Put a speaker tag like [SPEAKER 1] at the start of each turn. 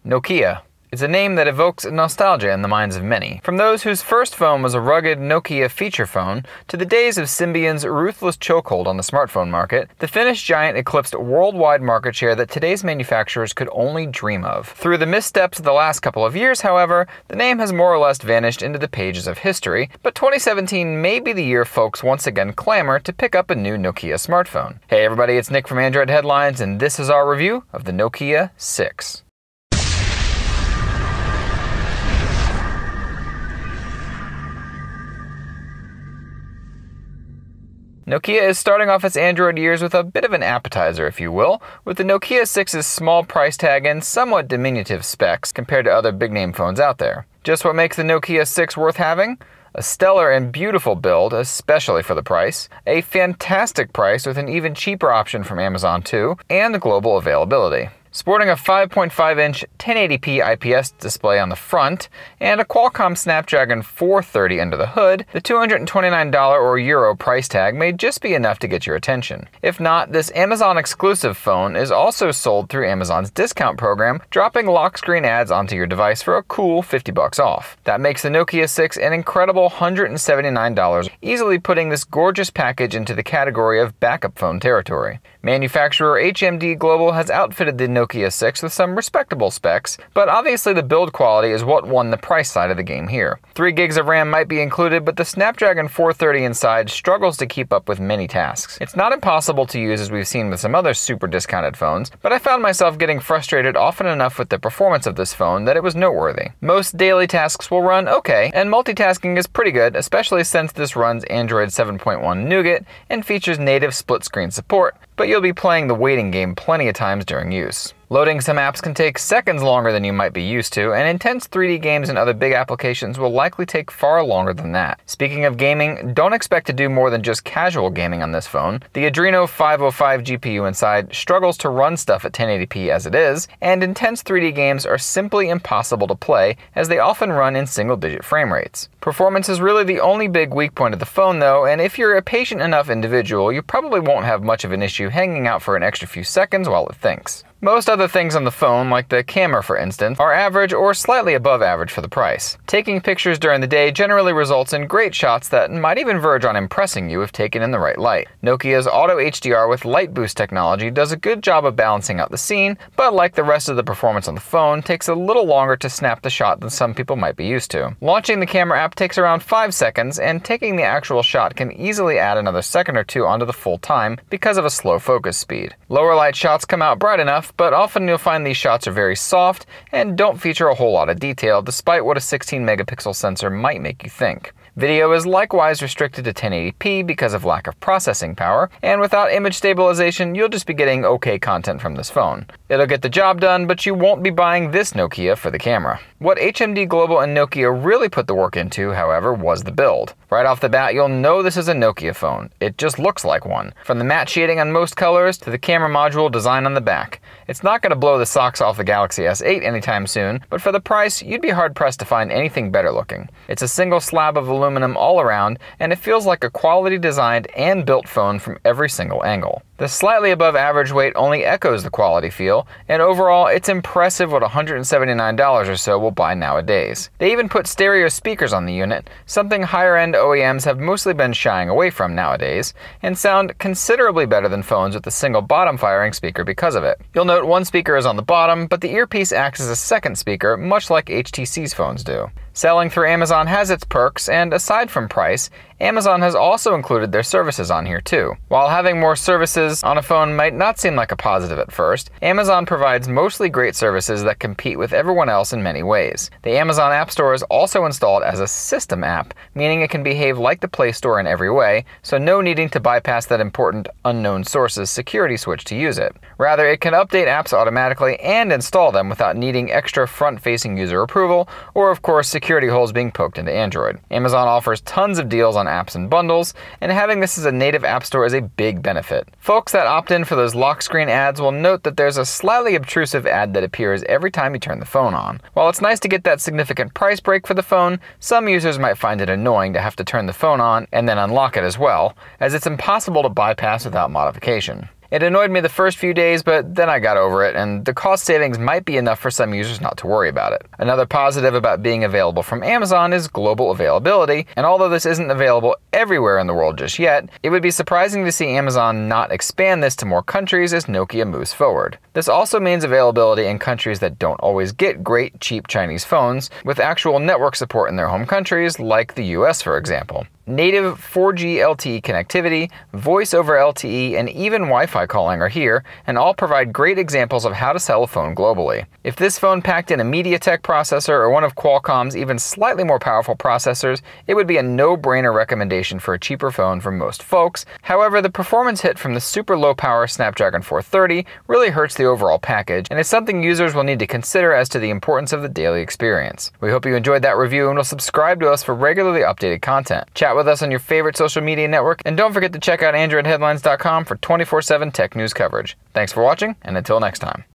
[SPEAKER 1] Nokia. It's a name that evokes nostalgia in the minds of many. From those whose first phone was a rugged Nokia feature phone, to the days of Symbian's ruthless chokehold on the smartphone market, the Finnish giant eclipsed worldwide market share that today's manufacturers could only dream of. Through the missteps of the last couple of years, however, the name has more or less vanished into the pages of history, but 2017 may be the year folks once again clamor to pick up a new Nokia smartphone. Hey everybody, it's Nick from Android Headlines, and this is our review of the Nokia 6. Nokia is starting off its Android years with a bit of an appetizer, if you will, with the Nokia 6's small price tag and somewhat diminutive specs compared to other big-name phones out there. Just what makes the Nokia 6 worth having? A stellar and beautiful build, especially for the price, a fantastic price with an even cheaper option from Amazon too, and global availability. Sporting a 5.5-inch 1080p IPS display on the front and a Qualcomm Snapdragon 430 under the hood, the $229 or Euro price tag may just be enough to get your attention. If not, this Amazon-exclusive phone is also sold through Amazon's discount program, dropping lock screen ads onto your device for a cool $50 off. That makes the Nokia 6 an incredible $179, easily putting this gorgeous package into the category of backup phone territory. Manufacturer HMD Global has outfitted the Nokia 6 with some respectable specs, but obviously the build quality is what won the price side of the game here. 3 gigs of RAM might be included, but the Snapdragon 430 inside struggles to keep up with many tasks. It's not impossible to use as we've seen with some other super discounted phones, but I found myself getting frustrated often enough with the performance of this phone that it was noteworthy. Most daily tasks will run okay, and multitasking is pretty good, especially since this runs Android 7.1 Nougat and features native split-screen support, but you'll be playing the waiting game plenty of times during use. Loading some apps can take seconds longer than you might be used to, and intense 3D games and other big applications will likely take far longer than that. Speaking of gaming, don't expect to do more than just casual gaming on this phone. The Adreno 505 GPU inside struggles to run stuff at 1080p as it is, and intense 3D games are simply impossible to play as they often run in single-digit frame rates. Performance is really the only big weak point of the phone though, and if you're a patient enough individual, you probably won't have much of an issue hanging out for an extra few seconds while it thinks. Most other things on the phone, like the camera for instance, are average or slightly above average for the price. Taking pictures during the day generally results in great shots that might even verge on impressing you if taken in the right light. Nokia's Auto HDR with Light Boost technology does a good job of balancing out the scene, but like the rest of the performance on the phone, takes a little longer to snap the shot than some people might be used to. Launching the camera app takes around 5 seconds, and taking the actual shot can easily add another second or two onto the full time because of a slow focus speed. Lower light shots come out bright enough, but often you'll find these shots are very soft and don't feature a whole lot of detail, despite what a 16 megapixel sensor might make you think. Video is likewise restricted to 1080p because of lack of processing power, and without image stabilization, you'll just be getting okay content from this phone. It'll get the job done, but you won't be buying this Nokia for the camera. What HMD Global and Nokia really put the work into, however, was the build. Right off the bat, you'll know this is a Nokia phone. It just looks like one. From the matte shading on most colors to the camera module design on the back. It's not going to blow the socks off the Galaxy S8 anytime soon, but for the price, you'd be hard-pressed to find anything better looking. It's a single slab of aluminum all around, and it feels like a quality designed and built phone from every single angle. The slightly above average weight only echoes the quality feel, and overall it's impressive what $179 or so will buy nowadays. They even put stereo speakers on the unit, something higher-end OEMs have mostly been shying away from nowadays, and sound considerably better than phones with a single bottom-firing speaker because of it. You'll note one speaker is on the bottom, but the earpiece acts as a second speaker, much like HTC's phones do. Selling through Amazon has its perks, and aside from price, Amazon has also included their services on here too. While having more services on a phone might not seem like a positive at first, Amazon provides mostly great services that compete with everyone else in many ways. The Amazon App Store is also installed as a system app, meaning it can behave like the Play Store in every way, so no needing to bypass that important unknown sources security switch to use it. Rather, it can update apps automatically and install them without needing extra front-facing user approval, or of course security holes being poked into Android. Amazon offers tons of deals on apps and bundles, and having this as a native app store is a big benefit. Folks that opt in for those lock screen ads will note that there's a slightly obtrusive ad that appears every time you turn the phone on. While it's nice to get that significant price break for the phone, some users might find it annoying to have to turn the phone on and then unlock it as well, as it's impossible to bypass without modification. It annoyed me the first few days, but then I got over it, and the cost savings might be enough for some users not to worry about it. Another positive about being available from Amazon is global availability, and although this isn't available everywhere in the world just yet, it would be surprising to see Amazon not expand this to more countries as Nokia moves forward. This also means availability in countries that don't always get great, cheap Chinese phones, with actual network support in their home countries, like the US for example. Native 4G LTE connectivity, voice over LTE, and even Wi-Fi calling are here, and all provide great examples of how to sell a phone globally. If this phone packed in a MediaTek processor or one of Qualcomm's even slightly more powerful processors, it would be a no-brainer recommendation for a cheaper phone for most folks. However, the performance hit from the super low-power Snapdragon 430 really hurts the overall package, and it's something users will need to consider as to the importance of the daily experience. We hope you enjoyed that review and will subscribe to us for regularly updated content. Chat with us on your favorite social media network, and don't forget to check out AndroidHeadlines.com for 24/7 tech news coverage. Thanks for watching, and until next time.